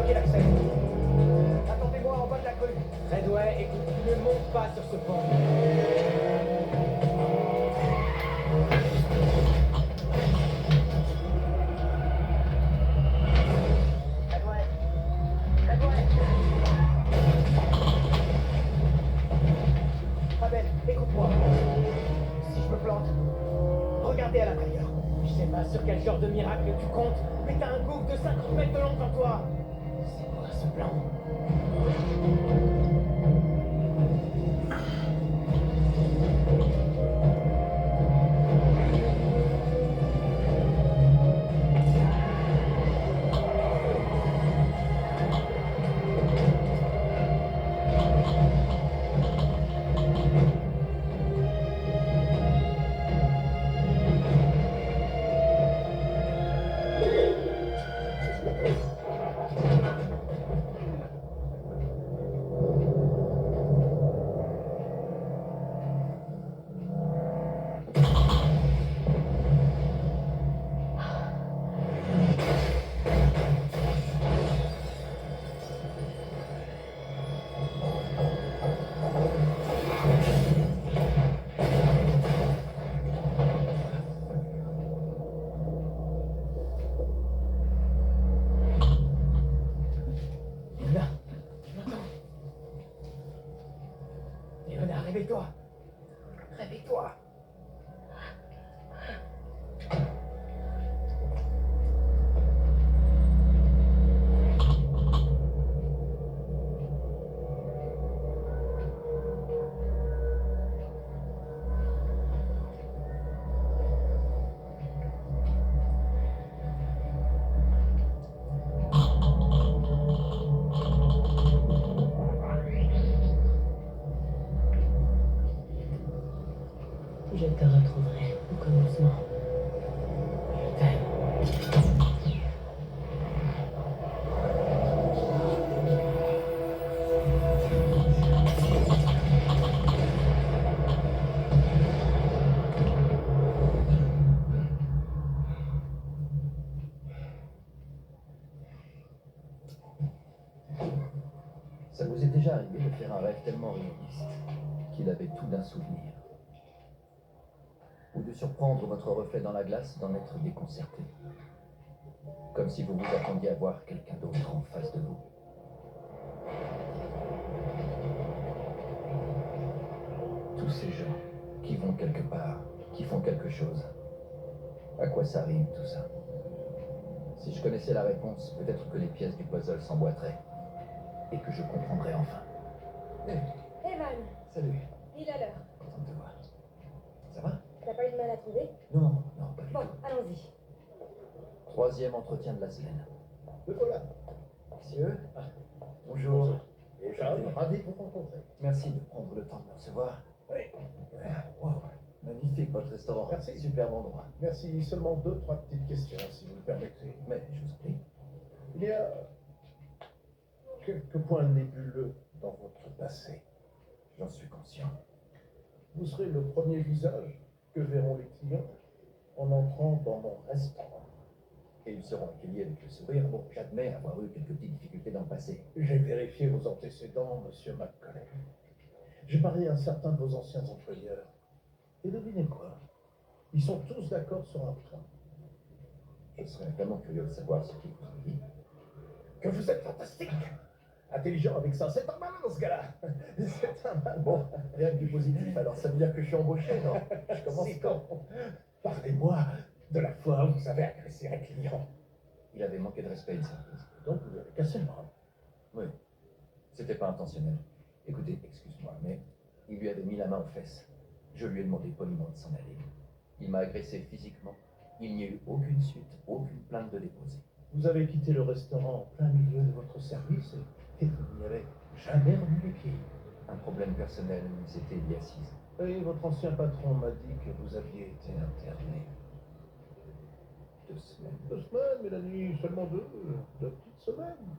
bloquer l'accès. Attendez-moi en bas de la grue. Redway, écoute, ne monte pas sur ce pont. Fabel, écoute-moi. Si je me plante, regardez à l'intérieur. Je sais pas sur quel genre de miracle tu comptes, mais t'as un gouffre de 50 mètres de long devant toi. C'est quoi ce plan? Léona, réveille-toi. Réveille-toi. Je te retrouverai au commencement. Je t'aime. Ça vous est déjà arrivé de faire un rêve tellement réaliste qu'il avait tout d'un souvenir? Ou de surprendre votre reflet dans la glace, d'en être déconcerté? Comme si vous vous attendiez à voir quelqu'un d'autre en face de vous. Tous ces gens qui vont quelque part, qui font quelque chose. À quoi ça rime tout ça? Si je connaissais la réponse, peut-être que les pièces du puzzle s'emboîteraient. Et que je comprendrais enfin. Hey, Evan, salut, il a l'heure. content de te voir. Ça va? T'as pas eu de mal à trouver? Non, non, pas du Bon, tout. allons-y. Troisième entretien de la semaine. Le voilà. Monsieur, bonjour. Et Charles, ravi de vous rencontrer. Merci de prendre le temps de me recevoir. Oui. Wow, magnifique votre restaurant. Merci. Superbe endroit. Merci. Seulement 2-3 petites questions, si vous le permettez. Mais je vous en prie. Il y a quelques points nébuleux dans votre passé. J'en suis conscient. Vous serez le premier visage que verront les clients en entrant dans mon restaurant. Et ils seront accueillis avec le sourire. Bon, j'admets avoir eu quelques petites difficultés dans le passé. J'ai vérifié vos antécédents, monsieur McCollum. J'ai parlé à un certain de vos anciens employeurs. Et devinez quoi? Ils sont tous d'accord sur un point. Je serais vraiment curieux de savoir ce qu'ils vous ont dit. Que vous êtes fantastique! Intelligent avec ça, c'est un malin ce gars-là! C'est un malin. Bon, rien que du positif, alors ça veut dire que je suis embauché, non? Je commence C'est quand? Parlez-moi de la fois où vous avez agressé un client. Il avait manqué de respect, une service. Donc vous avez cassé le bras. Oui, c'était pas intentionnel. Écoutez, excuse-moi, mais il lui avait mis la main aux fesses. Je lui ai demandé poliment de s'en aller. Il m'a agressé physiquement. Il n'y a eu aucune suite, aucune plainte de déposer. Vous avez quitté le restaurant en plein milieu de votre service et vous n'y avez jamais remis les pieds. Un problème personnel, c'était il y a 6 ans. Et votre ancien patron m'a dit que vous aviez été interné. 2 semaines. 2 semaines, Mélanie, seulement 2 petites semaines.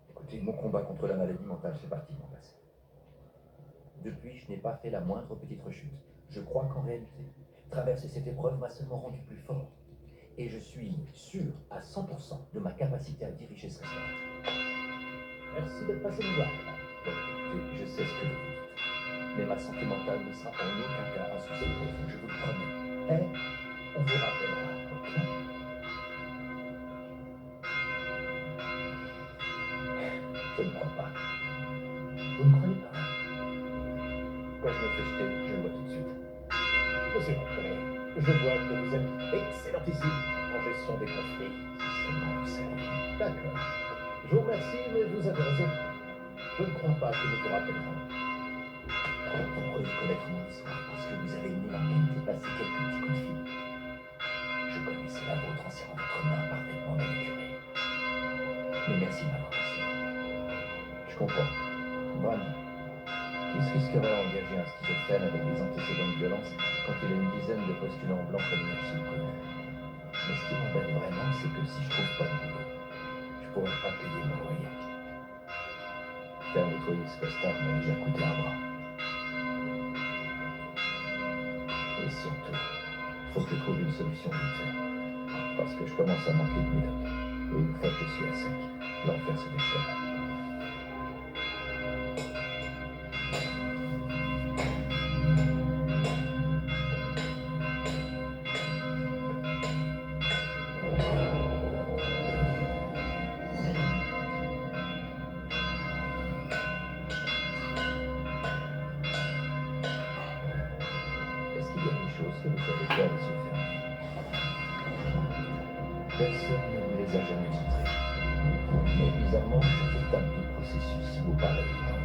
Écoutez, mon combat contre la maladie mentale fait partie de mon passé. Depuis, je n'ai pas fait la moindre petite rechute. Je crois qu'en réalité, traverser cette épreuve m'a seulement rendu plus fort. Et je suis sûr à 100% de ma capacité à diriger ce restaurant. Merci d'être passé nous voir. Bon, écoutez, je sais ce que vous dites. Mais ma santé mentale ne sera en aucun cas un souci pour vous, je vous le promets. Et on vous rappellera, ok? Je ne crois pas. Vous ne croyez pas? Quand je me fais jeter, je le vois tout de suite. Monsieur McColley, je vois que vous êtes excellentissime en gestion des conflits. Seulement vous savez. D'accord. Je vous remercie, mais vous avez raison. Je ne crois pas que nous vous rappellerons. Vous croyez connaître mon histoire parce que vous avez aimé l'organiser passer quelques petits coups de fil. Je connaissais la vôtre en serrant votre main parfaitement manicurée. Mais merci de m'avoir rassuré. Je comprends. Vraiment. Qui se risquerait à engager un schizophrène avec des antécédents de violence quand il a une dizaine de postulants blancs comme une chine. Mais ce qui m'embête vraiment, c'est que si je trouve pas de boulot, je pourrais pas payer mon loyer. Faire nettoyer ce costard m'a déjà coûté un bras. Et surtout, faut que je trouve une solution vite fait. Parce que je commence à manquer de médoc. Et une fois que je suis à sec, l'enfer se déchaîne. Est-ce qu'il y a des choses que vous savez faire les yeux fermés? Personne ne vous les a jamais montrées. Mais bizarrement, c'est tout un petit processus si vous parlez évident.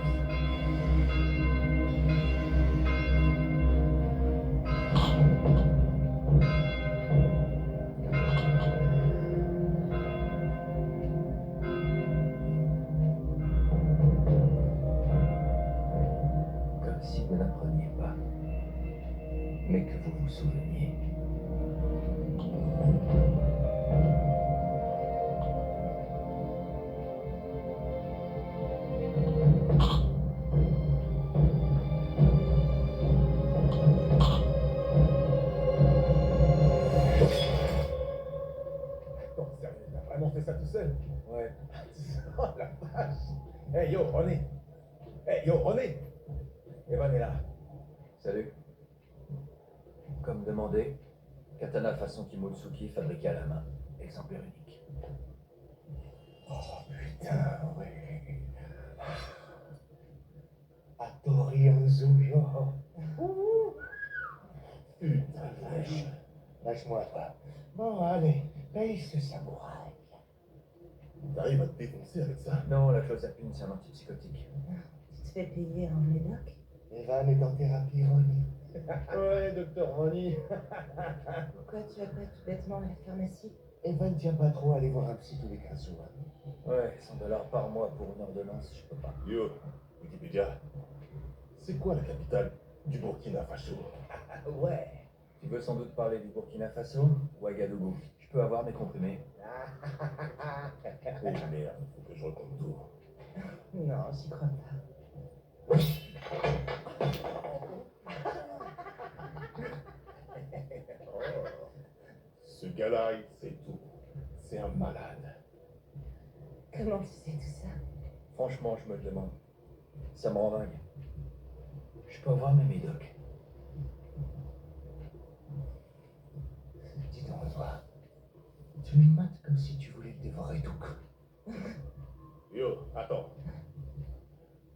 Comme si vous n'appreniez pas, mais que vous vous souveniez. Non, sérieux, t'as vraiment fait ça tout seul? Ouais. Oh la vache! Hey yo, René! Hey yo, René! Evan est là. Salut. Comme demandé, katana façon Kimotsuki fabriqué à la main. Exemplaire unique. Oh putain, ouais. Hattori Hanzuyo. Putain, vache. Lâche-moi pas. Bon, allez, paye ce samouraï. T'arrives à te défoncer avec ça? Non, la clozapine, c'est un antipsychotique. Tu te fais payer en médoc? Evan est en thérapie, Ronnie. Ouais, docteur Ronnie. Pourquoi tu vas pas tout bêtement à la pharmacie? Evan tient pas trop à aller voir un psy tous les 15 jours. Ouais, 100 $ par mois pour une ordonnance, je peux pas. Yo, Wikipédia. C'est quoi la capitale du Burkina Faso? Ouais. Tu veux sans doute parler du Burkina Faso? Ouagadougou. Je peux avoir mes comprimés. Oh merde, faut que je recompte tout. Non, j'y crois pas. Ce gars-là, il sait tout. C'est un malade. Comment tu sais tout ça? Franchement, je me le demande. Ça me rend dingue. Je peux avoir mes médocs. Dis donc, toi. Tu me mates comme si tu voulais le dévorer tout cru. Yo, attends.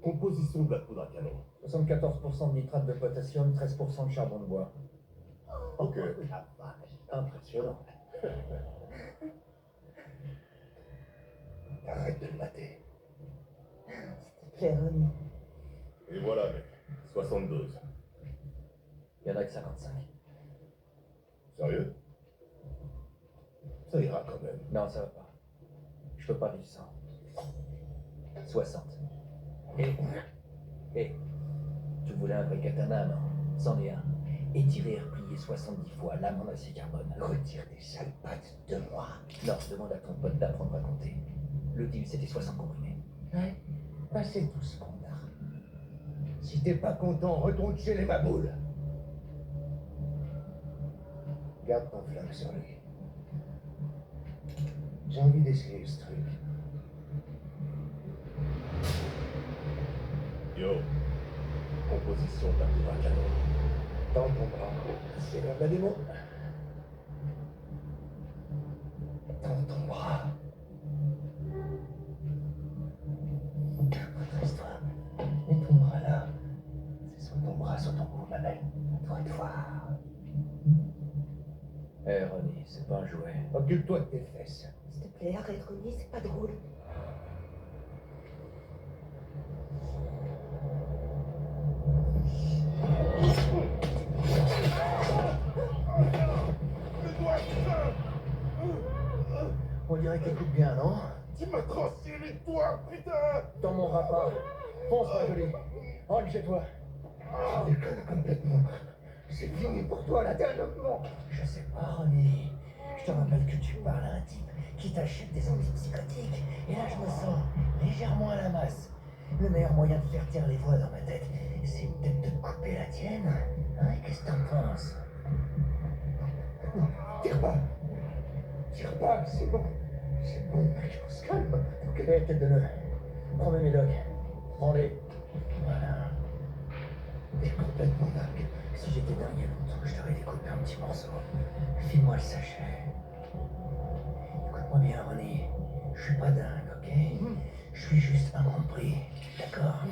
Composition de la poudre à canon. 74% de nitrate de potassium, 13% de charbon de bois. Ok. La vache, impressionnant. Arrête de le mater. S'il te plaît, Ronnie. Et voilà, mec. 72. Il y en a que 55. Sérieux? Ça ira quand même. Non, ça va pas. Je peux pas vivre sans. 60. Et tu voulais un vrai katana, non? C'en est un. Étiré et replié 70 fois, lame en acier carbone. Retire tes sales pattes de moi. Non, demande à ton pote d'apprendre à compter. Le deal, c'était 60 comprimés. Ouais, passez tout ce qu'on a. Si t'es pas content, retourne chez les baboules. Garde ton flingue sur lui. J'ai envie d'essayer ce truc. Yo, composition d'un tour à canon. Dans ton bras. C'est l'heure de la démo. Dans ton bras. Votre histoire. Mets ton bras là. C'est sur ton bras, sur ton cou, ma belle. On devrait te voir. Hé, Ronnie, c'est pas un jouet. Occupe-toi de tes fesses. S'il te plaît, arrête, Ronnie, c'est pas drôle. On dirait qu'elle coupe bien, non? Tu m'as transféré les doigts, putain! Dans mon rapport. Fonce, ma jolie. Rentre chez toi. Tu déconnes complètement. C'est fini pour toi, la développement. Je sais pas, Ronnie. Je te rappelle que tu parles à un type qui t'achète des antipsychotiques. Et là, je me sens légèrement à la masse. Le meilleur moyen de faire taire les voix dans ma tête, c'est peut-être de couper la tienne. Hein, qu'est-ce que t'en penses? Non, tire pas. Tire pas, c'est bon. C'est bon, mec, on se calme. Ok, tête de nœud. Prends mes médocs. Prends-les. Voilà. T'es complètement dingue. Si j'étais dingue il y a longtemps, je t'aurais découpé un petit morceau. File-moi le sachet. Écoute-moi bien, Ronnie. Je suis pas dingue, ok? Je suis juste incompris. D'accord?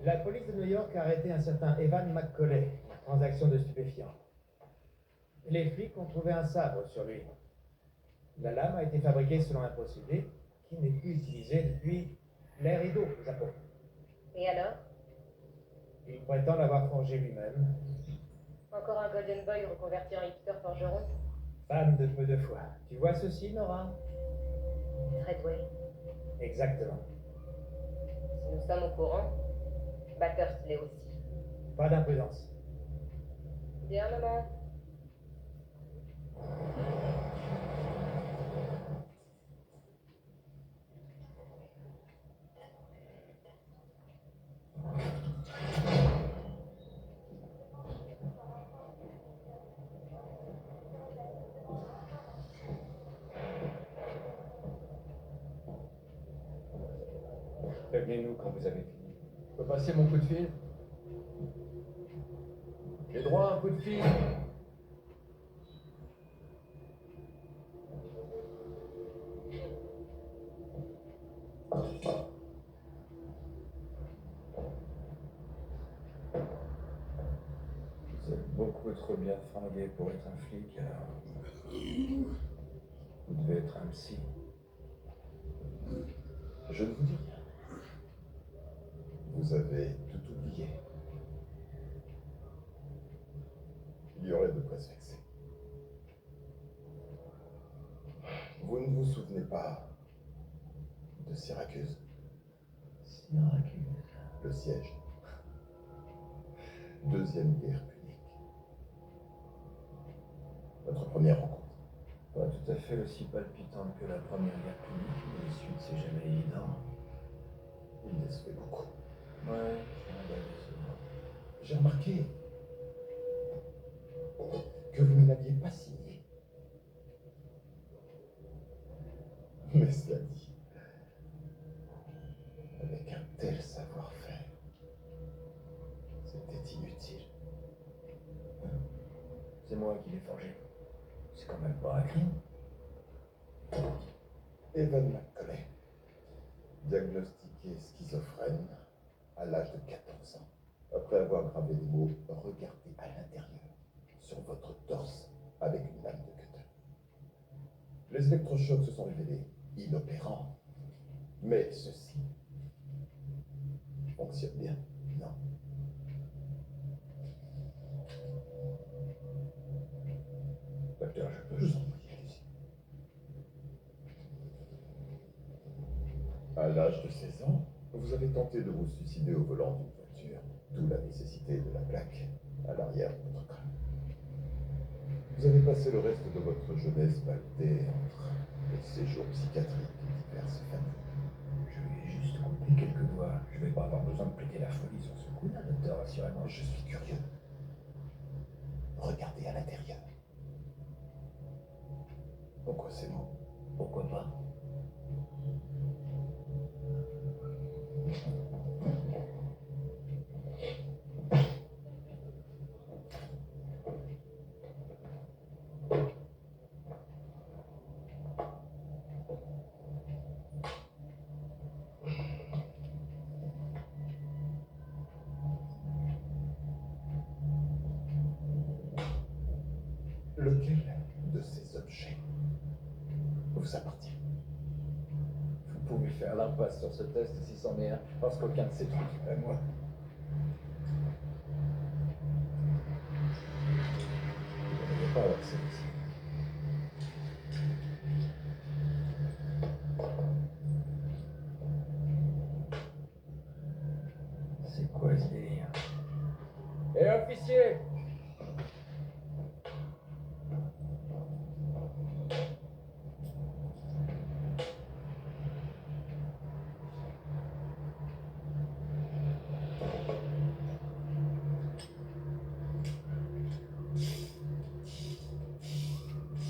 La police de New York a arrêté un certain Evan McCauley, transaction de stupéfiants. Les flics ont trouvé un sabre sur lui. La lame a été fabriquée selon un procédé qui n'est plus utilisé depuis l'ère Edo au Japon. Et alors? Il prétend l'avoir forgé lui-même. Encore un Golden Boy reconverti en hipster forgeron? Femme de peu de foi. Tu vois ceci, Nora? Treadway. Exactement. Si nous sommes au courant, Bathurst l'est aussi. Pas d'imprudence. Bien, maman. Prévenez-nous quand vous avez fini. Je peux passer mon coup de fil? J'ai droit à un coup de fil. Vous êtes beaucoup trop bien fringué pour être un flic, alors. Vous devez être un psy. Je ne vous dis rien. Vous avez tout oublié. Il y aurait de quoi se vexer. Vous ne vous souvenez pas de Syracuse, Syracuse. le siège. Deuxième guerre punique. Notre première rencontre. Pas tout à fait aussi palpitante que la première guerre punique, mais les suites, c'est jamais évident. Il décevait beaucoup. Ouais, c'est un bel décevant. J'ai remarqué que vous ne l'aviez pas signé. Mais cela dit, avec un tel savoir-faire, c'était inutile. C'est moi qui l'ai forgé. C'est quand même pas un crime. Evan McCauley, diagnostiqué schizophrène à l'âge de 14 ans, après avoir gravé les mots « Regardez à l'intérieur » sur votre torse avec une lame de cutter. Les électrochocs se sont révélés inopérants, mais ceci fonctionne bien, non? Docteur, je peux. Je vous en prie, allez-y. À l'âge de 16 ans, vous avez tenté de vous suicider au volant d'une voiture, d'où la nécessité de la plaque à l'arrière de votre crâne. Vous avez passé le reste de votre jeunesse baldée entre les séjours psychiatriques et diverses familles. Je lui ai juste coupé quelques doigts. Je vais pas avoir besoin de plaider la folie sur ce coup-là, docteur, assurément. Je suis curieux. Regardez à l'intérieur. Pourquoi ces mots? Pourquoi pas? Lequel de ces objets vous appartient? Vous pouvez faire l'impasse sur ce test si c'en est un, parce qu'aucun de ces trucs n'est à moi. Vous ne devez pas avoir celui-ci. C'est quoi ce délire? Eh, officier!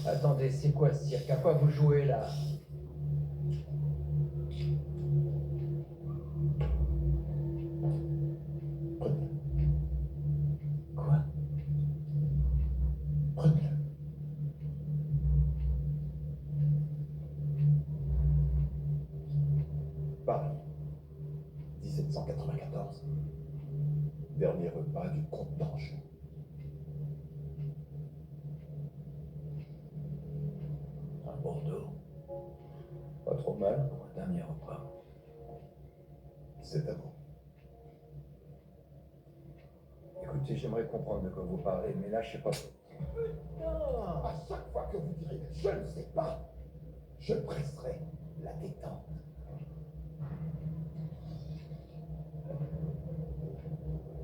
Attendez, c'est quoi ce cirque? À quoi vous jouez là? Prenez-le. Quoi? Prenez-le. Paris, 1794. Dernier repas du comte d'Anjou. Un Bordeaux. Pas trop mal pour un dernier repas. C'est à vous. Écoutez, j'aimerais comprendre de quoi vous parlez, mais là, je sais pas. À chaque fois que vous direz « je ne sais pas », je presserai la détente.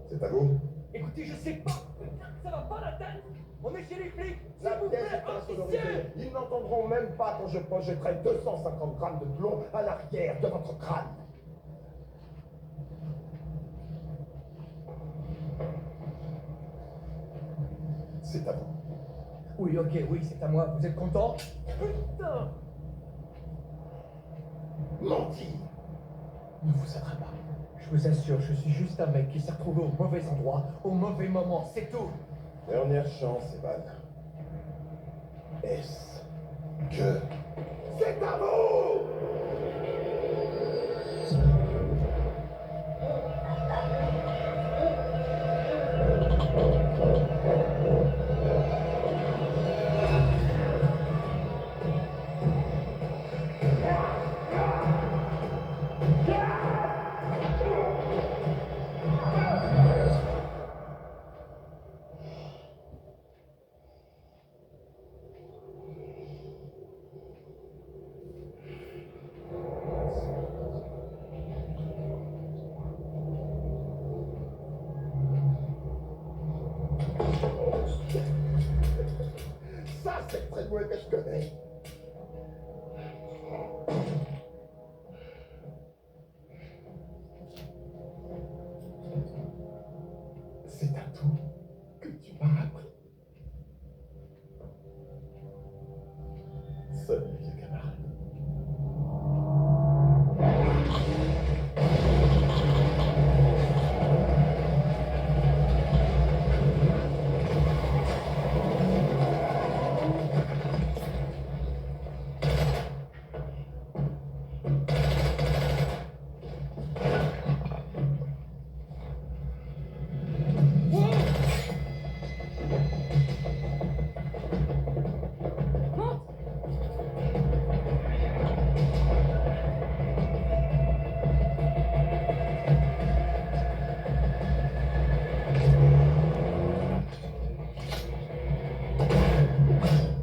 C'est à vous. Écoutez, je sais pas. Ça va pas la tête. On est chez les flics. La pièce est insonorisée. Ils n'entendront même pas quand je projetterai 250 grammes de plomb à l'arrière de votre crâne. C'est à vous. Oui, ok, oui, c'est à moi. Vous êtes content? Putain. Mentir ne vous aidera pas. Je vous assure, je suis juste un mec qui s'est retrouvé au mauvais endroit, au mauvais moment, c'est tout. Dernière chance, Evan. Est-ce que c'est à vous? c'est près de moi que je connais. C'est un tout que tu m'as appris. Salut, vieux camarade.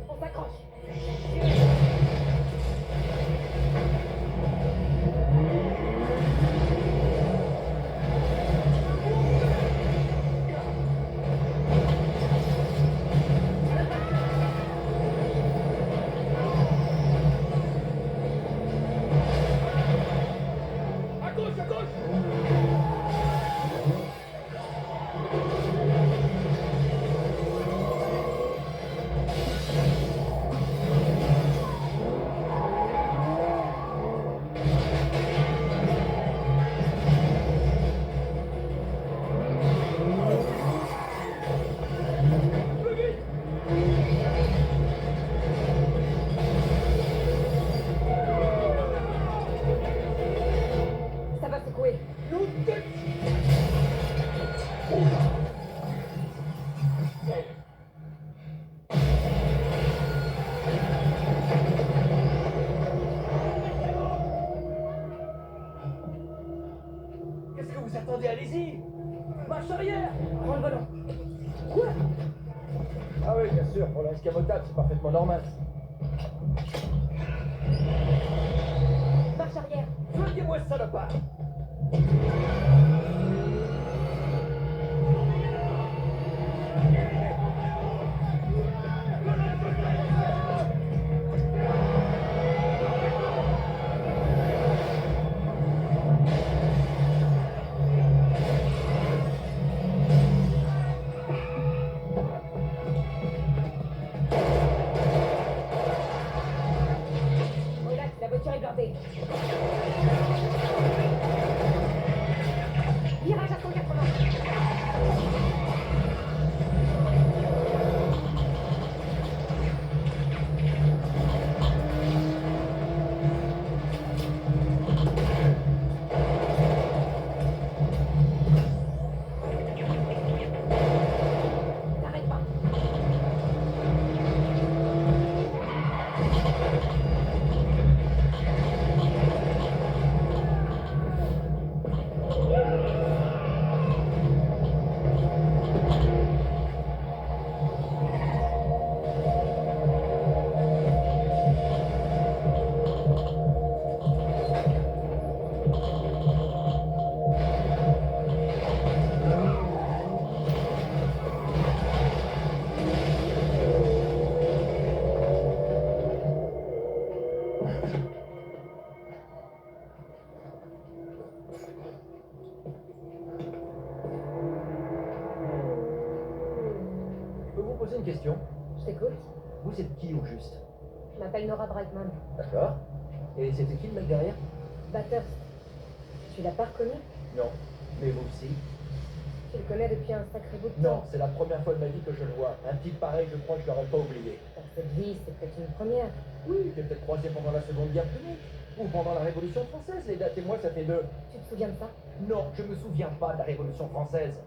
On s'accroche. À gauche, à gauche! Ça va secouer. Qu'est-ce que vous attendez? Allez-y! Marche arrière! Prends le volant. Ah oui, bien sûr, pour l'escamotable, c'est parfaitement normal. Marche arrière. Flinguez-moi ce salopard! Relax, la voiture est blindée. Virage à 180. T'arrêtes pas. Je peux vous poser une question? Je t'écoute. Vous êtes qui au juste? Je m'appelle Nora Brightman. D'accord. Et c'était qui le mec derrière? Bathurst. Tu l'as pas reconnu? Non. Mais vous aussi? Tu le connais depuis un sacré bout de Non, temps. c'est la première fois de ma vie que je le vois. Un type pareil, je crois que je l'aurais pas oublié. Dans cette vie, c'est peut-être une première. Oui, j'ai peut-être croisé pendant la Seconde Guerre punique. Ou pendant la Révolution française. Les dates et moi, ça fait deux. Tu te souviens de ça? Non, je me souviens pas de la Révolution française.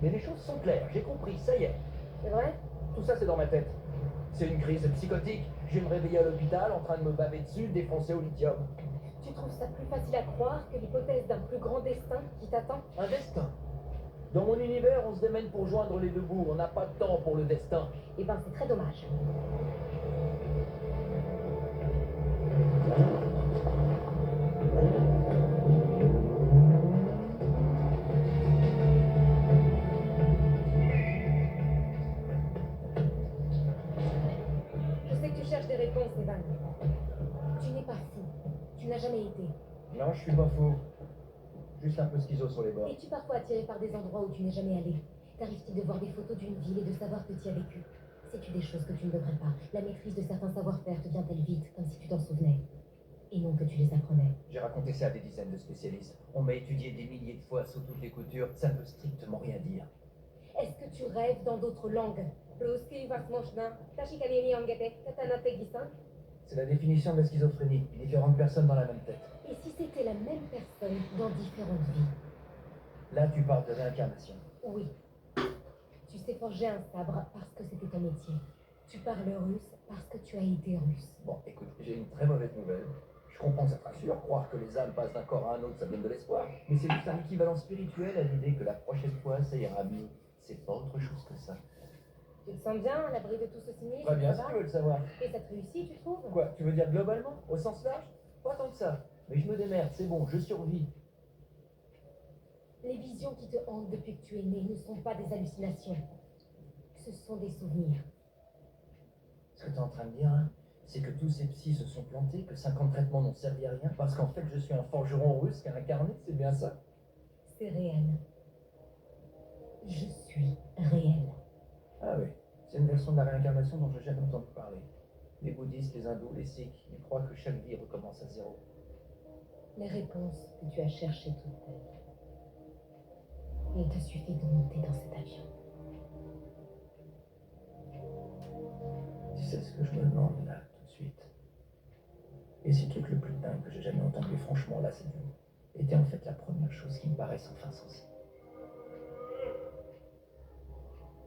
Mais les choses sont claires, j'ai compris, ça y est. C'est vrai? Tout ça, c'est dans ma tête. C'est une crise psychotique. Je vais me réveiller à l'hôpital en train de me baver dessus, défoncé au lithium. Tu trouves ça plus facile à croire que l'hypothèse d'un plus grand destin qui t'attend? Un destin. Dans mon univers, on se démène pour joindre les deux bouts. On n'a pas de temps pour le destin. Eh ben, c'est très dommage. n'as jamais été. Non, je suis pas faux. Juste un peu schizo sur les bords. Es-tu parfois attiré par des endroits où tu n'es jamais allé? T'arrive-t-il de voir des photos d'une ville et de savoir que tu y as vécu? Sais-tu des choses que tu ne devrais pas? La maîtrise de certains savoir-faire te vient-elle vite, comme si tu t'en souvenais? Et non que tu les apprenais. J'ai raconté ça à des dizaines de spécialistes. On m'a étudié des milliers de fois sous toutes les coutures. Ça ne veut strictement rien dire. Est-ce que tu rêves dans d'autres langues? C'est la définition de la schizophrénie. Différentes personnes dans la même tête. Et si c'était la même personne dans différentes vies? Là, tu parles de réincarnation. Oui. Tu sais forger un sabre parce que c'était ton métier. Tu parles russe parce que tu as été russe. Bon, écoute, j'ai une très mauvaise nouvelle. Je comprends que ça te rassure, croire que les âmes passent d'un corps à un autre, ça donne de l'espoir. Mais c'est juste un équivalent spirituel à l'idée que la prochaine fois, ça ira mieux. C'est pas autre chose que ça. Tu te sens bien à l'abri de tout ce cynisme? Très bien, ça si va tu veux le savoir. Et ça te réussit, tu trouves? Quoi, tu veux dire globalement? Au sens large? Pas tant que ça. Mais je me démerde, c'est bon, je survis. Les visions qui te hantent depuis que tu es né ne sont pas des hallucinations. Ce sont des souvenirs. Ce que tu es en train de dire, hein, c'est que tous ces psys se sont plantés, que 50 traitements n'ont servi à rien, parce qu'en fait, je suis un forgeron russe qui a incarné, c'est bien ça? C'est réel. Je suis réel. Ah oui, c'est une version de la réincarnation dont je n'ai jamais entendu parler. Les bouddhistes, les hindous, les sikhs, ils croient que chaque vie recommence à zéro. Les réponses que tu as cherchées toute ta vie. Il te suffit de monter dans cet avion. Tu sais ce que je me demande là, tout de suite? Et si le truc le plus dingue que j'ai jamais entendu, franchement, là, c'est vous, était en fait la première chose qui me paraisse enfin sensée.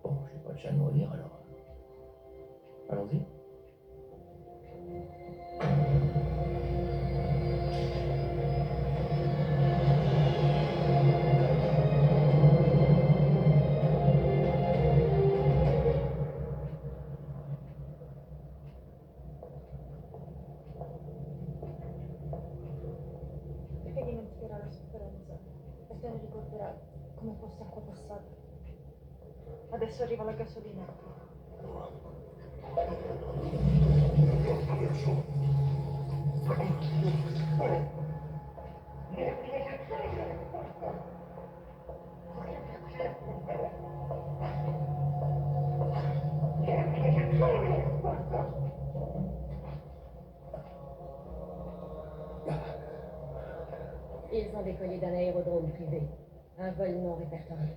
Bon, je n'ai pas de chat à nourrir alors. Allons-y. Perché dimenticherà la sofferenza? Perché non ricorderà come fosse acqua passata? Adesso arriva la gasolina. Ils ont décollé d'un aérodrome privé. Un vol non répertorié.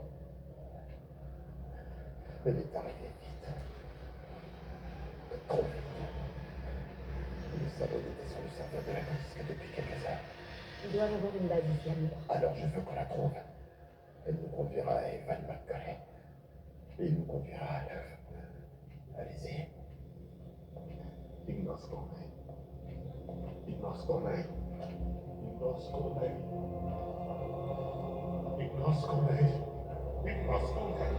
Elle est arrivée vite. Trop vite. Le salaud était sur le serveur de la disque depuis quelques heures. Ils doivent avoir une base ici à Londres. Alors je veux qu'on la trouve. Elle nous conduira à Evan McCauley. Et il nous conduira à l'œuvre. Allez-y. Ignos Corneille. Ignos Corneille. Ignos Corneille. Ignos Corneille. Ignos Corneille.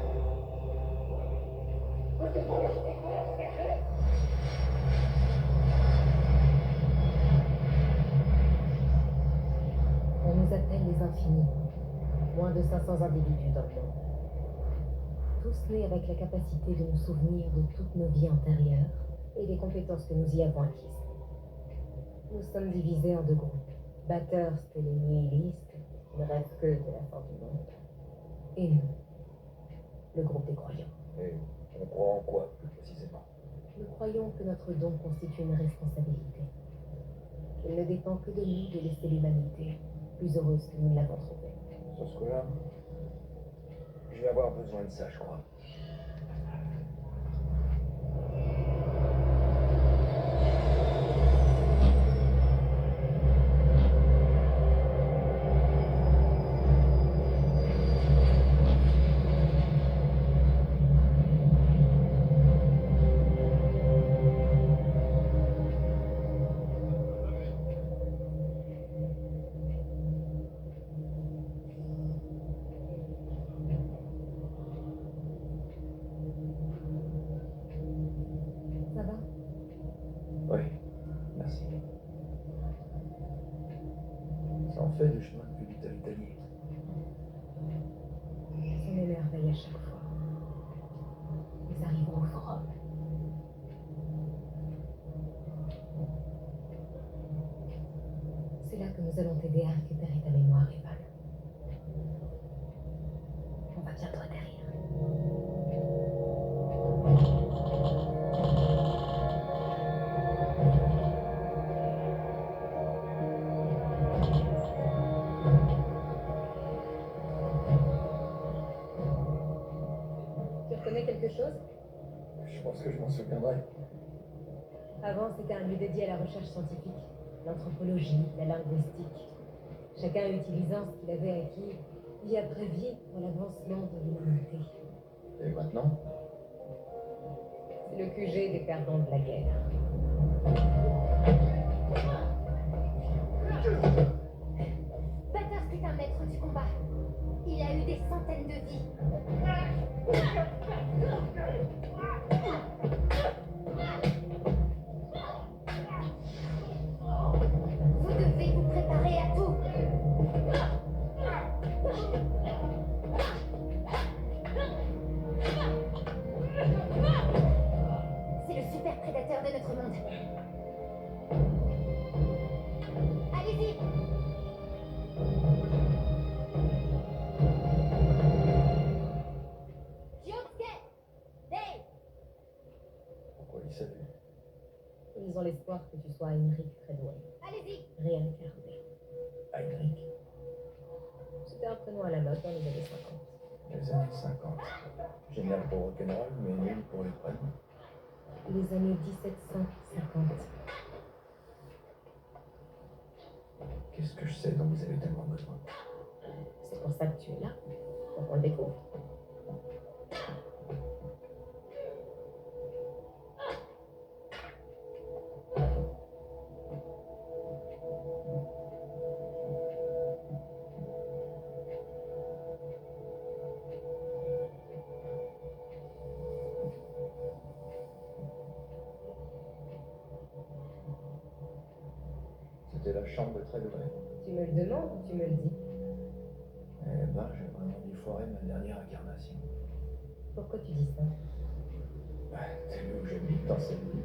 On nous appelle les infinis. Moins de 500 individus dans le monde. Tous nés avec la capacité de nous souvenir de toutes nos vies antérieures et des compétences que nous y avons acquises. Nous sommes divisés en deux groupes. Bathurst et les nihilistes, qui ne rêvent que de la fin du monde. Et nous, le groupe des croyants. Et on croit en quoi, plus précisément? Nous croyons que notre don constitue une responsabilité. Il ne dépend que de nous de laisser l'humanité plus heureuse que nous ne l'avons trouvée. Sur ce coup-là, je vais avoir besoin de ça, je crois. Ça va? Oui, merci. Ça en fait du chemin depuis l'Italie. Ça m'émerveille à chaque fois. Nous arrivons au forum. C'est là que nous allons t'aider à récupérer ta mémoire, Evan. On va bientôt atterrir. Tu reconnais quelque chose? Je pense que je m'en souviendrai. Avant, c'était un lieu dédié à la recherche scientifique, l'anthropologie, la linguistique. Chacun utilisant ce qu'il avait acquis, vie après vie, pour l'avancement de l'humanité. Et maintenant? C'est le QG des perdants de la guerre. Batters est un maître du combat. Il a eu des centaines de vies. Vous devez vous préparer à tout. C'est le super prédateur de notre monde. Allez-y. Josuke, Dave. Pourquoi il savait? Ils ont l'espoir que tu sois Heinrich Treadway, Allez-y. réincarné. Heinrich. C'était un prénom à la mode dans les années 50. Les années 50. Génial pour rock'n'roll, mais nul pour les prénoms. Les années 1750. Qu'est-ce que je sais dont vous avez tellement besoin? C'est pour ça que tu es là, pour qu'on le découvre. C'était la chambre de Treadway. Tu me le demandes ou tu me le dis? Eh ben, j'ai vraiment dû foirer ma dernière incarnation. Pourquoi tu dis ça? Bah, t'as vu où j'habite dans cette vie?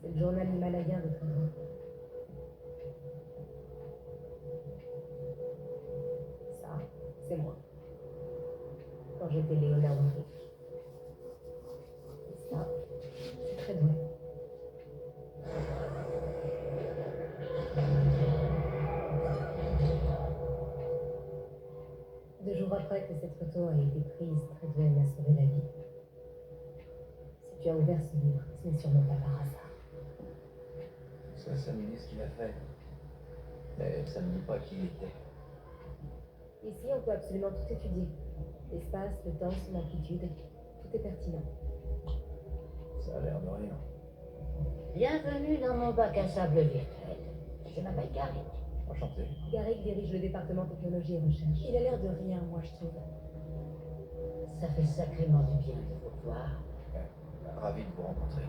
C'est le journal himalayen de Treadway. Ça, c'est moi. Quand j'étais Léonard Henrik. Et ça, c'est Treadway. Deux jours après que cette photo a été prise, Treadway m'a sauvé la vie. Si tu as ouvert ce livre, ce n'est sûrement pas par hasard. Ça me dit ce qu'il a fait. Mais ça ne dit pas qui il était. Ici, on peut absolument tout étudier. L'espace, le temps, son amplitude, tout est pertinent. Ça a l'air de rien. Bienvenue dans mon bac à sable virtuel. Je m'appelle Gary. Enchanté. Garrick dirige le département technologie et recherche. Il a l'air de rien, moi, je trouve. Ça fait sacrément du bien de vous voir. Ravi de vous rencontrer.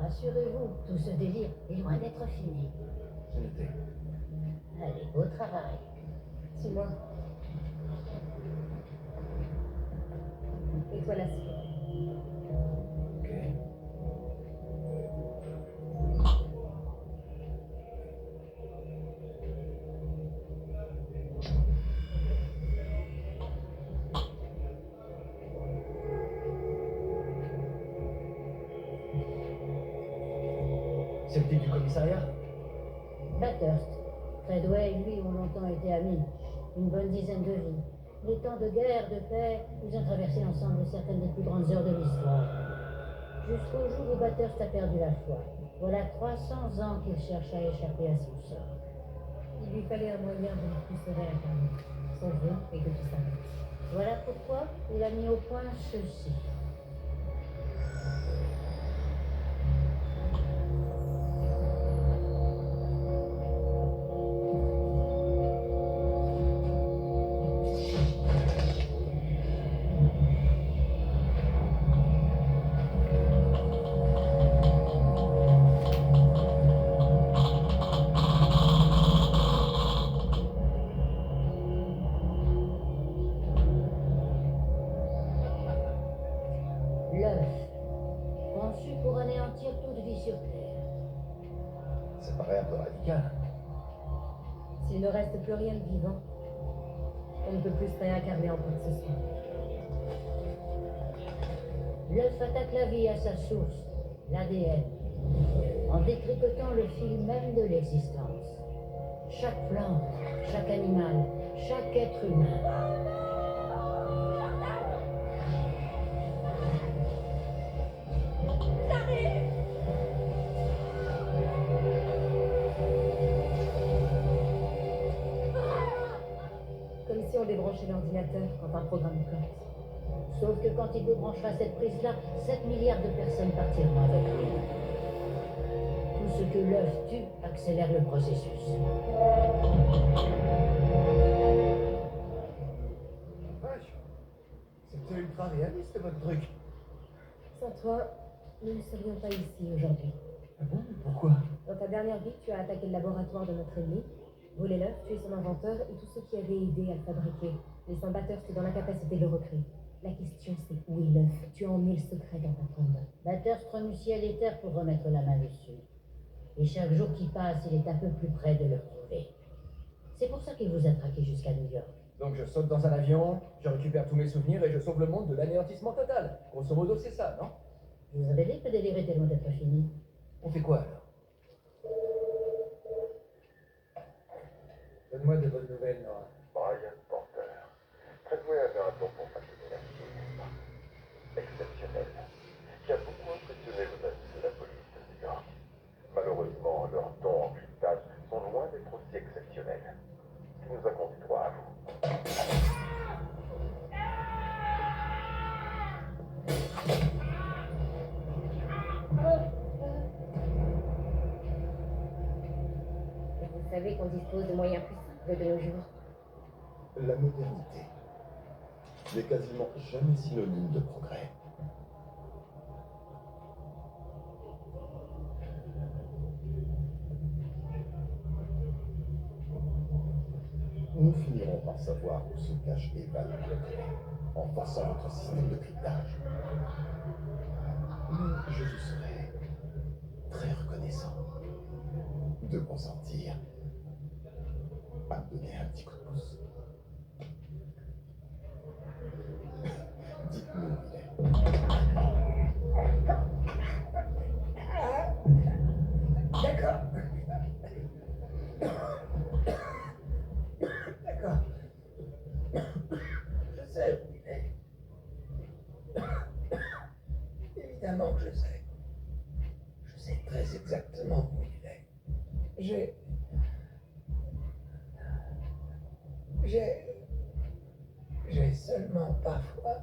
Rassurez-vous, tout ce délire est loin d'être fini. C'est noté. Allez, au travail. C'est moi. Et toi, la suite. Ok. C'est le type du commissariat? Bathurst. Treadway et lui ont longtemps été amis. Une bonne dizaine de vies. Les temps de guerre, de paix, ils ont traversé ensemble certaines des plus grandes heures de l'histoire. Jusqu'au jour où Bathurst a perdu la foi. Voilà 300 ans qu'il cherche à échapper à son sort. Il lui fallait un moyen de le pousser à la carne. Son vœu et que tu s'arrêtes. Voilà pourquoi il a mis au point ceci. conçu pour anéantir toute vie sur Terre. Ça paraît un peu radical. S'il ne reste plus rien de vivant, on ne peut plus se réincarner en quoi que ce soit. L'œuf attaque la vie à sa source, l'ADN, en détricotant le fil même de l'existence. Chaque plante, chaque animal, chaque être humain. Comme si on débranchait l'ordinateur quand un programme plante. Sauf que quand il débranchera cette prise-là, 7 milliards de personnes partiront avec lui. Tout ce que l'œuf tue accélère le processus. Vache, c'était ultra réaliste votre truc. Sans toi, nous ne serions pas ici aujourd'hui. Ah bon? Pourquoi? Dans ta dernière vie, tu as attaqué le laboratoire de notre ennemi, volé l'œuf, tué son inventeur et tous ceux qui avaient aidé à le fabriquer, laissant Bathurst dans l'incapacité de le recréer. La question c'est où est l'œuf? Tu en mets le secret dans ta tombe. Bathurst remue ciel et terre pour remettre la main dessus. Et chaque jour qui passe, il est un peu plus près de le retrouver. C'est pour ça qu'il vous a traqué jusqu'à New York. Donc je saute dans un avion, je récupère tous mes souvenirs et je sauve le monde de l'anéantissement total. Grosso modo, c'est ça, non? Je vous avais dit que le délire était loin d'être fini. On fait quoi alors? Donne-moi de bonnes nouvelles, Nora. Brian Porter. Treadway avait un don pour façonner la vie, n'est-ce pas? Exceptionnel. Qui a beaucoup impressionné le reste de la police de New York. Malheureusement, leurs dons en cryptage sont loin d'être aussi exceptionnels. Ce qui nous a conduit droit à vous. Vous savez qu'on dispose de moyens plus simples de nos jours. La modernité n'est quasiment jamais synonyme de progrès. Nous finirons par savoir où se cache Evan Clockley en forçant notre système de cryptage. Mais je vous serai très reconnaissant de consentir à me donner un petit coup de pouce. Dites-nous où il est. D'accord. D'accord. Je sais où il est. Évidemment que je sais. Je sais très exactement où il est. J'ai seulement parfois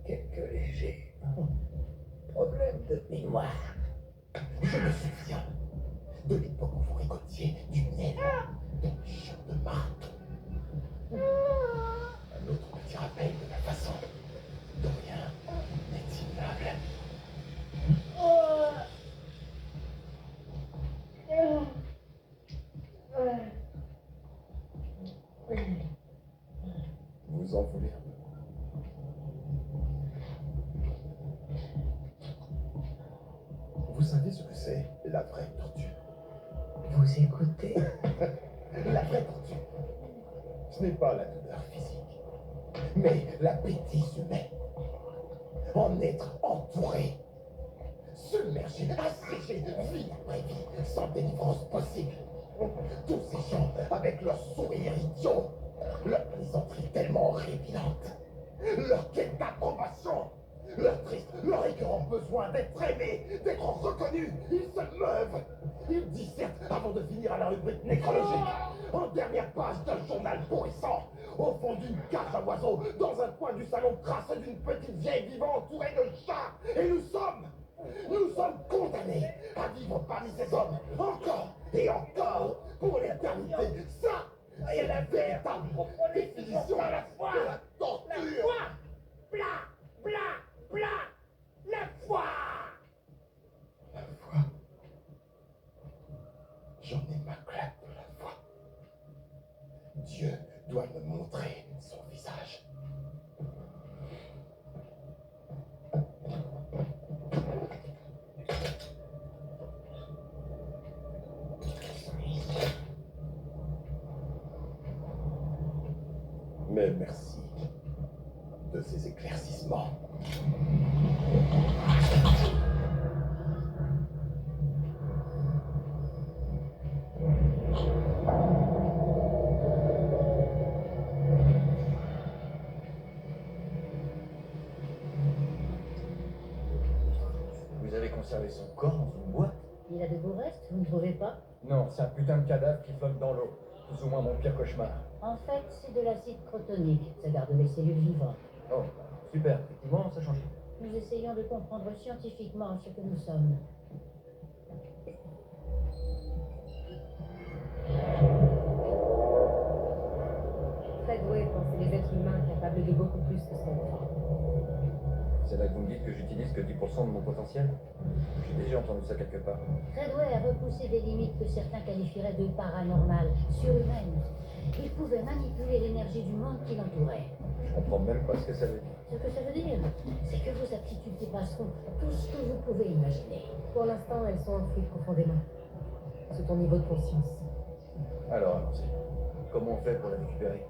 quelques légers problèmes de mémoire. Je me souviens de l'époque où vous récoltiez du miel dans le champ de marteau. Un autre petit rappel de la façon dont rien n'est immuable. Vous en voulez un peu? Vous savez ce que c'est, la vraie torture? Vous écoutez? La vraie torture, ce n'est pas la douleur physique, mais la bêtise humaine. En être entouré, submergé, assiégé, vie après vie, sans délivrance possible. Tous ces gens avec leurs sourires idiots, leur plaisanterie tellement horripilante, leur quête d'approbation, leur triste, leur écœurant besoin d'être aimés, d'être reconnus, ils se meuvent. Ils dissertent avant de finir à la rubrique nécrologique, en dernière page d'un journal pourrissant, au fond d'une cage à oiseaux, dans un coin du salon crasseux d'une petite vieille vivant entourée de chats. Et nous sommes condamnés à vivre parmi ces hommes, encore et encore, pour l'éternité. Ça, c'est la véritable définition de la torture. La foi, la foi. La foi. J'en ai ma claque de la foi. Dieu doit me montrer son visage. Mais merci de ces éclaircissements. Vous avez conservé son corps dans une boîte? Il a de beaux restes, vous ne trouvez pas? Non, c'est un putain de cadavre qui flotte dans l'eau. Plus ou moins mon pire cauchemar. En fait, c'est de l'acide crotonique. Ça garde les cellules vivantes. Oh, super. Effectivement, ça change tout. Nous essayons de comprendre scientifiquement ce que nous sommes. Treadway pensait les êtres humains capables de beaucoup plus que ce qu'on croit. C'est là que vous me dites que j'utilise que 10% de mon potentiel? J'ai déjà entendu ça quelque part. Treadway a repoussé des limites que certains qualifieraient de paranormales, surhumaines. Il pouvait manipuler l'énergie du monde qui l'entourait. Je comprends même pas ce que ça veut dire. Ce que ça veut dire, c'est que vos aptitudes dépasseront tout ce que vous pouvez imaginer. Pour l'instant, elles sont enfouies profondément. Sous ton niveau de conscience. Alors, allons-y. Comment on fait pour la récupérer?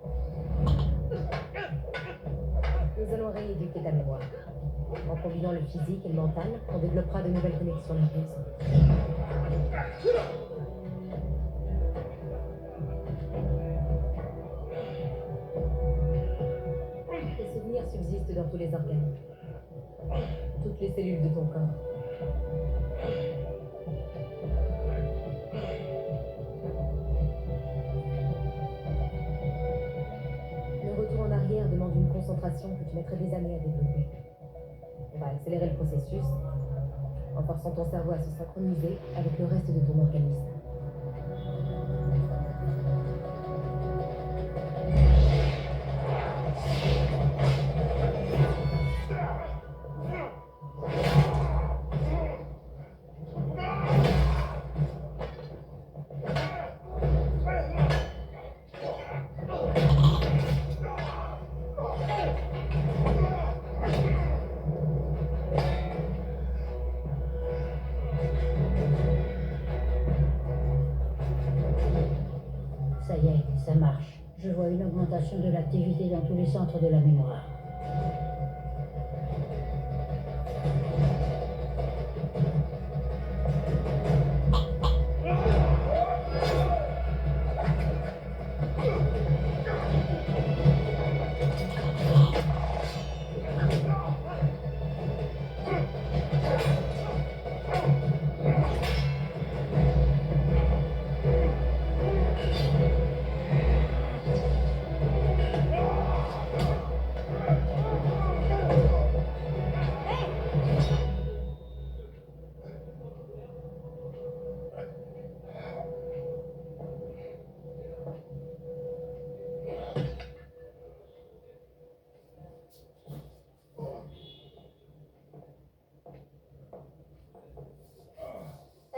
Nous allons rééduquer ta mémoire. En combinant le physique et le mental, on développera de nouvelles connexions nerveuses. Tes souvenirs subsistent dans tous les organes. Toutes les cellules de ton corps. Le retour en arrière demande une concentration que tu mettrais des années à développer. On va accélérer le processus en forçant ton cerveau à se synchroniser avec le reste de ton organisme. Ça y est, ça marche. Je vois une augmentation de l'activité dans tous les centres de la mémoire.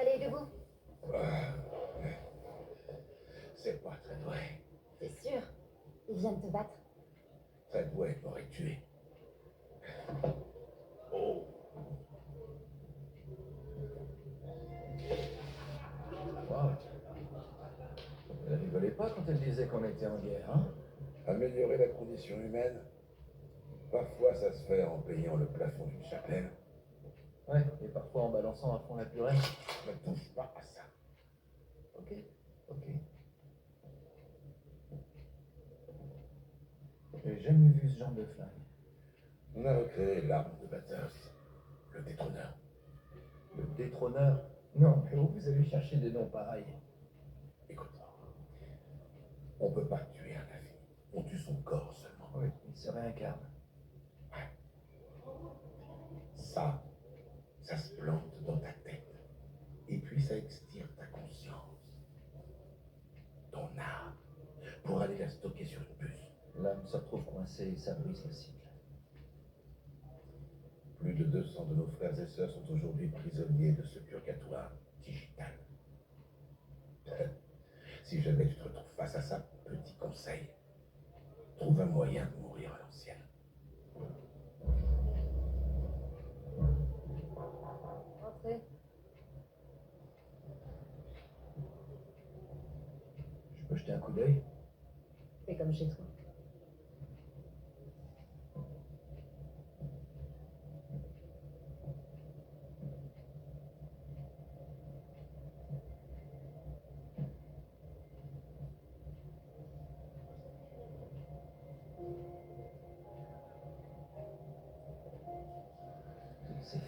Allez, debout. C'est pas Treadway. T'es sûr? Il vient de te battre. Treadway m'aurait tué. Oh. Wow. Elle rigolait pas quand elle disait qu'on était en guerre, hein? Améliorer la condition humaine, parfois ça se fait en payant le plafond d'une chapelle. Ouais, et parfois en balançant à fond la purée. Ne touche pas à ça. Ok, ok. J'ai jamais vu ce genre de flingue. On a recréé l'arme de Bathurst, le détrôneur. Le détrôneur? Non, mais où vous allez chercher des noms pareils? Écoute, on peut pas tuer un infini. On tue son corps seulement. Oui, il se réincarne. Ça se plante dans ta tête. Et puis ça extire ta conscience. Ton âme. Pour aller la stocker sur une puce. L'âme se retrouve coincée et ça brise le cycle. Plus de 200 de nos frères et sœurs sont aujourd'hui prisonniers de ce purgatoire digital. Si jamais tu te retrouves face à ça, petit conseil, trouve un moyen de mourir à l'ancienne. Entrez. Je peux jeter un coup d'œil? C'est comme chez toi.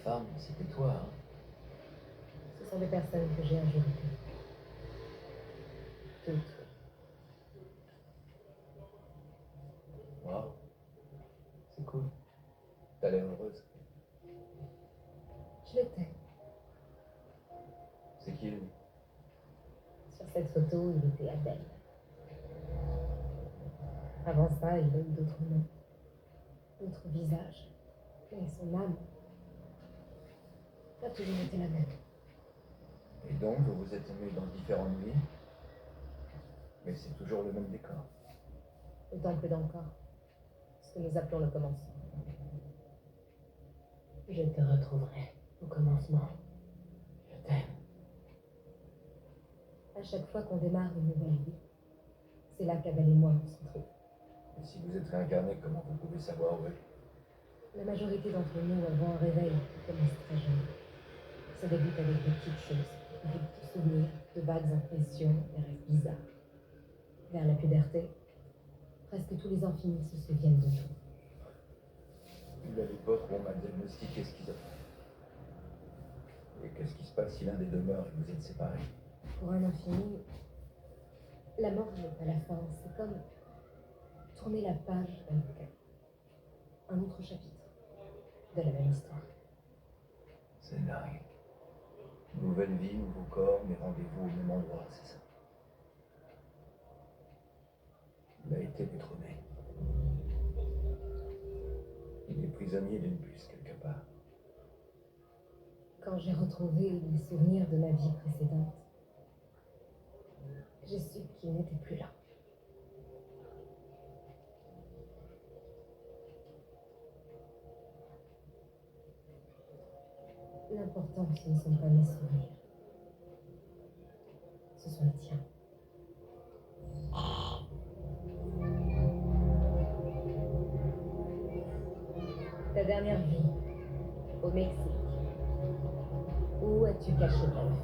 femme, c'était toi, hein. Ce sont des personnes que j'ai ajoutées. Toutes. Wow. C'est cool. T'as l'air heureuse. Je l'étais. C'est qui, lui? Sur cette photo, il était Abel. Avant ça, il a eu d'autres noms, d'autres visages. Mais son âme a toujours été la même. Et donc, vous vous êtes aimés dans différentes nuits, mais c'est toujours le même décor. Le temple d'encore. Ce que nous appelons le commencement. Je te retrouverai au commencement. Je t'aime. À chaque fois qu'on démarre une nouvelle vie, c'est là qu'Abel et moi on se retrouve. Et si vous êtes réincarné, comment vous pouvez savoir où La majorité d'entre nous avons un réveil qui commence très jeune. Ça débute avec de petites choses, de souvenirs, de vagues impressions, des rêves bizarres. Vers la puberté, presque tous les infinis se souviennent de tout. Puis à l'époque où on m'a diagnostiqué schizophrène. Et qu'est-ce qui se passe si l'un des deux meurt et vous êtes séparés? Pour un infini, la mort n'est pas la fin, c'est comme tourner la page avec un autre chapitre de la même histoire. C'est dingue. Nouvelle vie, nouveau corps, mais rendez-vous au même endroit, c'est ça. Il a été détrôné. Il est prisonnier d'une puce quelque part. Quand j'ai retrouvé les souvenirs de ma vie précédente, j'ai su qu'il n'était plus là. L'important, ce ne sont pas mes souvenirs. Ce sont les tiens. Ta dernière vie, au Mexique. Où as-tu caché l'œuf?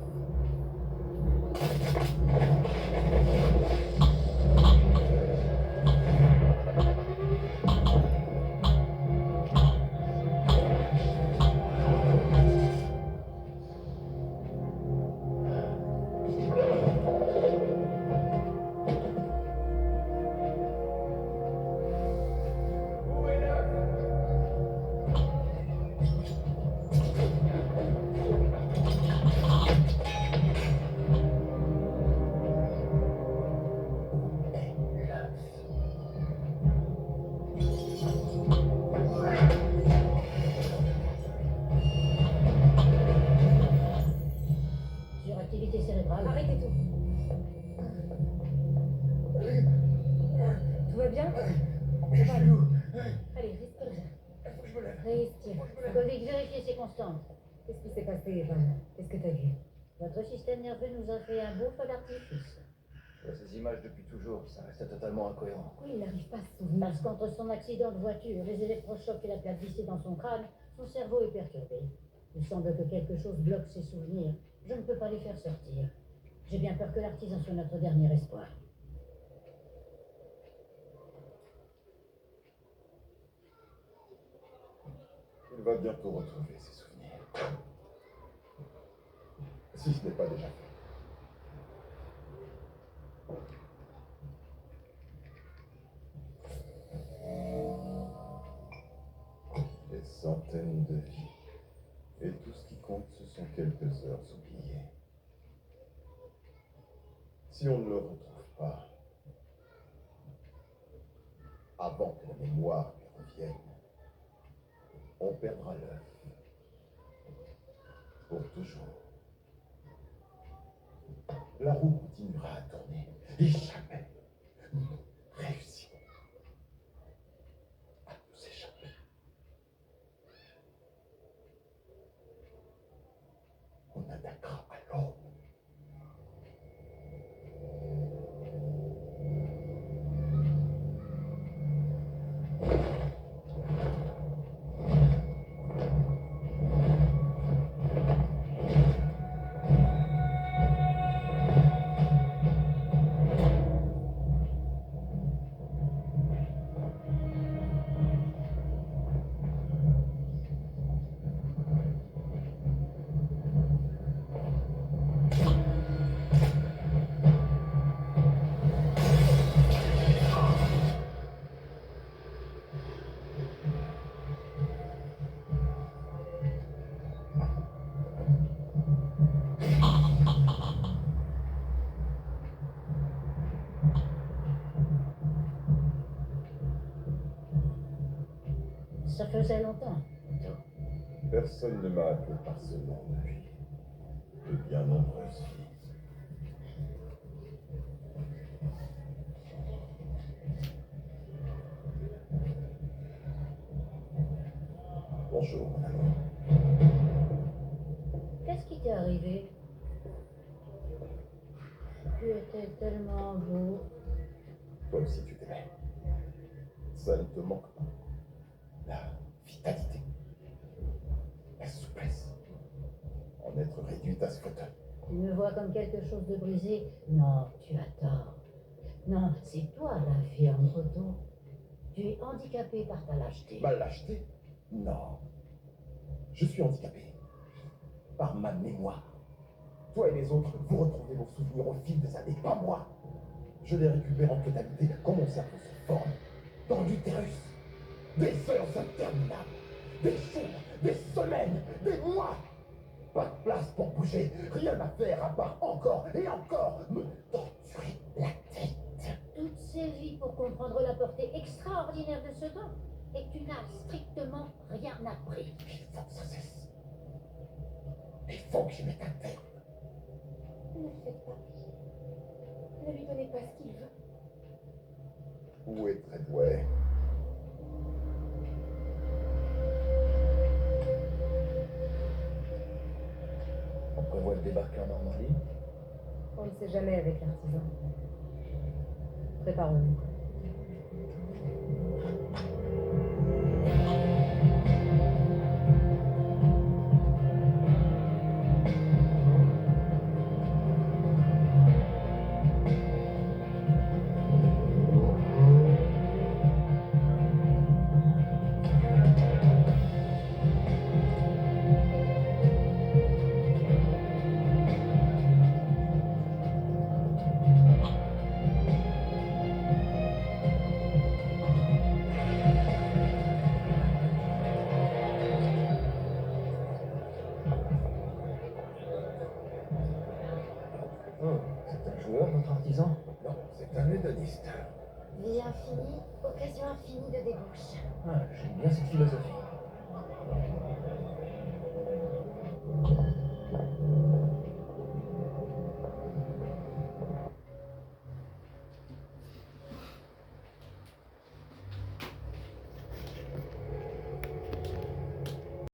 Suractivité cérébrale. Arrêtez tout. Tout va bien? Je suis où? Allez, respire bien. Faut que je me lève. Respire. Covid, vérifiez ses constantes. Qu'est-ce qui s'est passé, Evan? Qu'est-ce que t'as vu? Votre système nerveux nous a fait un beau feu d'artifice. Je vois ces images depuis toujours, ça reste totalement incohérent. Pourquoi il n'arrive pas à se souvenir? Parce qu'entre son accident de voiture, les électrochocs et la plaque vissée dans son crâne, son cerveau est perturbé. Il semble que quelque chose bloque ses souvenirs. Je ne peux pas les faire sortir. J'ai bien peur que l'artisan soit notre dernier espoir. Il va bientôt retrouver ses souvenirs. Si ce n'est pas déjà fait. Des centaines de vies. Et tout ce qui compte, ce sont quelques heures oubliées. Si on ne le retrouve pas, avant que la mémoire lui revienne, on perdra l'œuf. Pour toujours. La roue continuera à tourner. Et jamais nous réussirons à nous échapper. On attaquera à l'aube. faisait longtemps. Personne ne m'a appelé par ce nom depuis de bien nombreuses vies. Bonjour, mon amour. Qu'est-ce qui t'est arrivé? Tu étais tellement beau. Toi aussi, tu t'aimais. Ça ne te manque pas. La vitalité, la souplesse, en être réduite à ce fauteuil. Tu me vois comme quelque chose de brisé? Non, tu as tort. Non, c'est toi l'infirme, Otto. Tu es handicapé par ta lâcheté. Ma lâcheté? Non. Je suis handicapé par ma mémoire. Toi et les autres, vous retrouvez vos souvenirs au fil des années, pas moi. Je les récupère en totalité quand mon cerveau se forme dans l'utérus. Des séances interminables, des jours, des semaines, des mois. Pas de place pour bouger, rien à faire à part encore et encore me torturer la tête. Toutes ces vies pour comprendre la portée extraordinaire de ce don, et tu n'as strictement rien appris. Il faut que ça cesse. Il faut que j'y mette un terme. Ne le faites pas. Ne lui donnez pas ce qu'il veut. Où est Treadway? On prévoit de débarquer en Normandie. On ne sait jamais avec l'artisan. Préparons-nous. Oh, c'est un joueur, notre artisan? Non, c'est un hédoniste. Vie infinie, occasion infinie de débauche. Ah, j'aime bien cette philosophie.